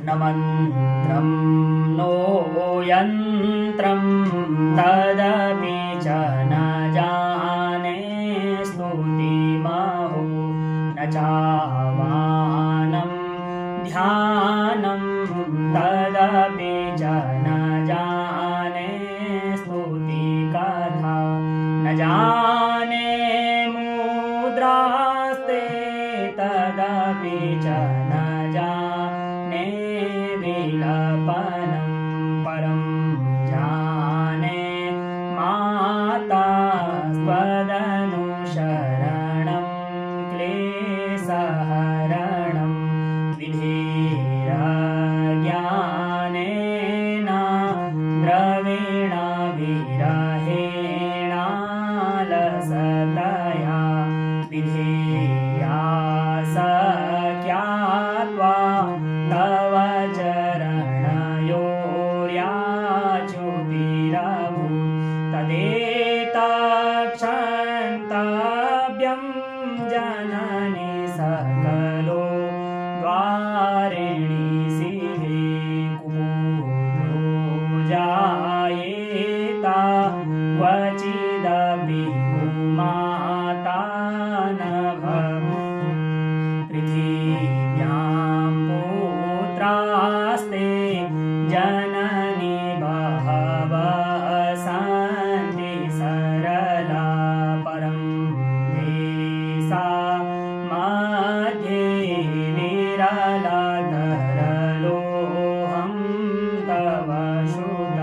न मन्त्रं नो यन्त्रं तदपि च न जाने स्तुतिमहो न चावानं ध्यानं तदपि च न जाने स्तुतिकथा न जाने मुद्रास्ते तदपि च न जाने विलपनं परं जाने माता स्वदनुशरणं क्लेशहरणं विधिरज्ञानेन द्रविण विरहेणालसतया विधिया सख्यात्वा तव चरणयोर्याच्युतिरभूत् तदेतक्षन्तव्यं जननि सकलो द्वारिणि शिवे कुपुत्रो जायेत क्वचिदपि कुमाता न भवेत् पृथिव्यां पुत्रास्ते जननि बहवः सन्ति सरला परं देशा मध्ये विरलतरलोऽहं तव श्रुत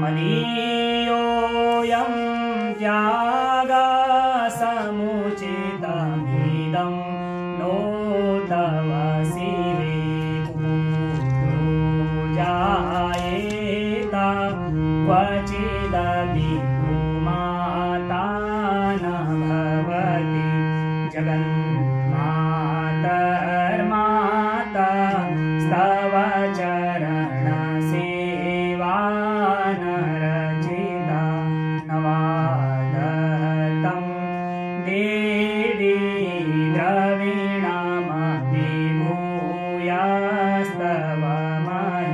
मदीयोऽयं त्यागसमुचितमिदं नो तव शिवे कुपुत्रो जायेत क्वचिदपि कुमाता न भवति जगन्मातर्माता स्तव चरणसेवा नरचिता न वादतं देवी द्रविणमपि भूयस्तव महि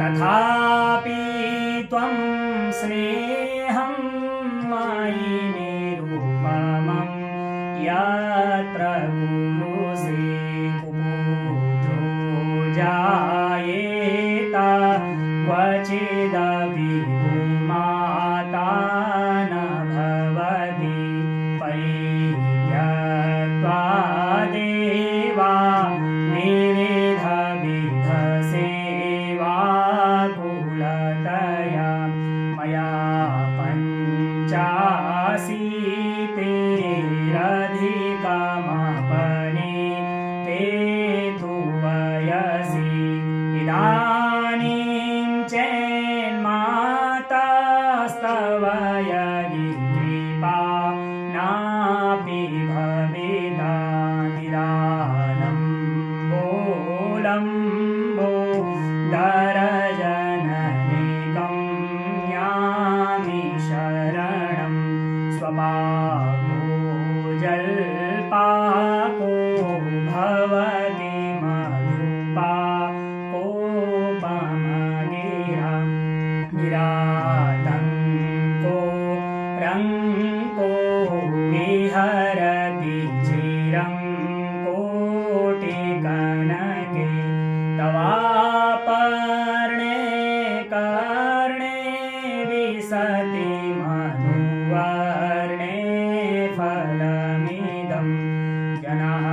तथापि त्वं स्नेहं मयि निरुपमं यत्र कुरुषे कुपुत्रो जायेत क्वचिदपि कुमाता न भवति परित्यक्त्वा देवा विविधविधसेवा कुलतया मया पञ्चाशीतेरधिकमपने ते तु वयसि इदानीं चेन्मातास्तव यदि कृपा नापि भवेदा निरालम्बो दरजननिकं यामि शरणं स्वपाको जल्पाको भवति मधुपाकोपमगिरा निरातङ्को रङ्को विहरति चिरं कोटिकनके तवापर्णे कर्णे विशति मधुवर्णे फलमिदं जनः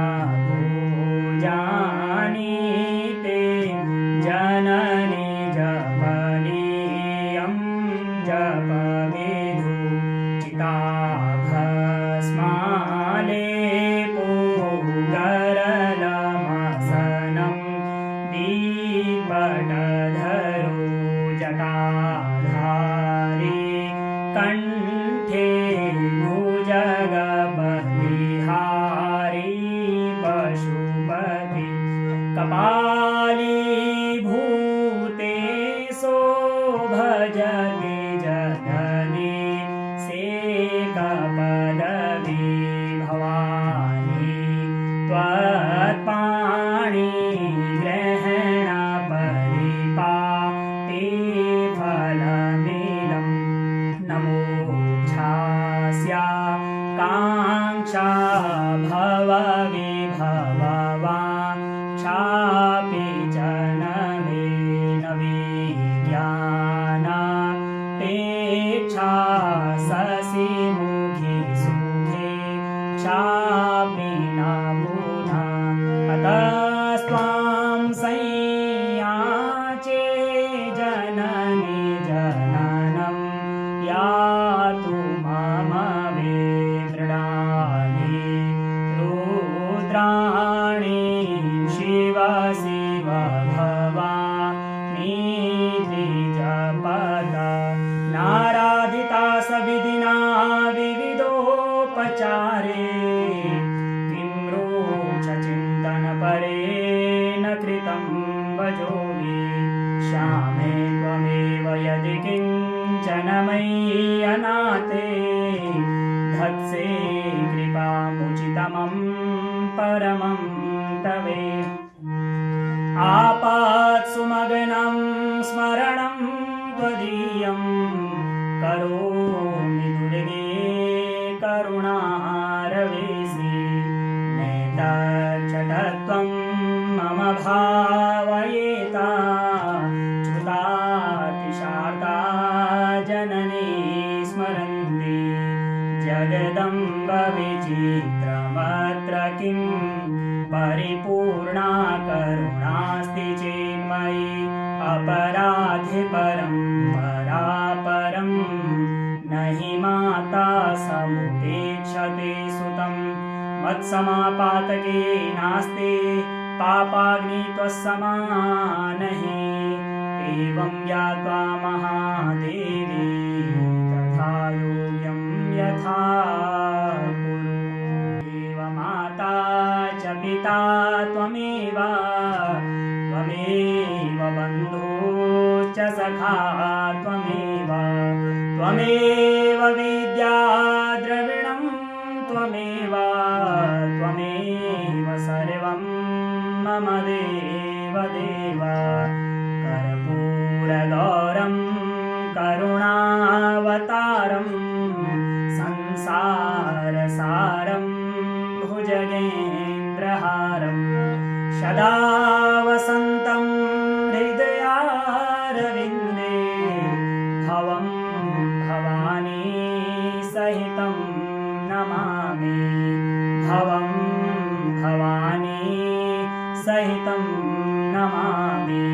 पूजानीते जननि जपनीयं जपविधु चिताभस्मालेपो गरलमसनं दीपटधरो जटाधारी कंठे भुजगबलिहारी पशुपति कपालीभूते शोभजति जननी सेकपदवी भवानी त्वत्पाणि ग्रहणा शिवा शिवा भवानीति जपता नाराधिता सविधिना विविधोपचारे किं रोचचिन्तनपरेण कृतं भजोमि श्यामे त्वमेव यदि किञ्चन मयि अनाथे धत्से कृपामुचितमं परमं तवे आपात्सुमग्नं स्मरणं त्वदीयं करोमि दुर्गे करुणारवेसि नेतच्चटत्वं मम भावयेता च्युतातिशार्ता जननी स्मरन्ति जगदम्ब विचित्रमत्र किं परिपूर्णा करुणास्ति चेन्मयि अपराधे परं परापरं न हि माता समुपेक्षते सुतं मत्समापातके नास्ति पापाग्नि त्वत्समा नहि एवं ज्ञात्वा महादेवी तथा योग्यं यथा कुरु एव माता च पिता त्वमेव बन्धुश्च सखा त्वमेव विद्या द्रविणं त्वमेव सर्वं मम देव कर्पूरगौरं करुणावतारं संसारसारं भुजगेन्द्रहारं सदा वसन्तं हृदयारविन्दे भवं भवानी सहितं नमामि भवं भवानी सहितं नमामि।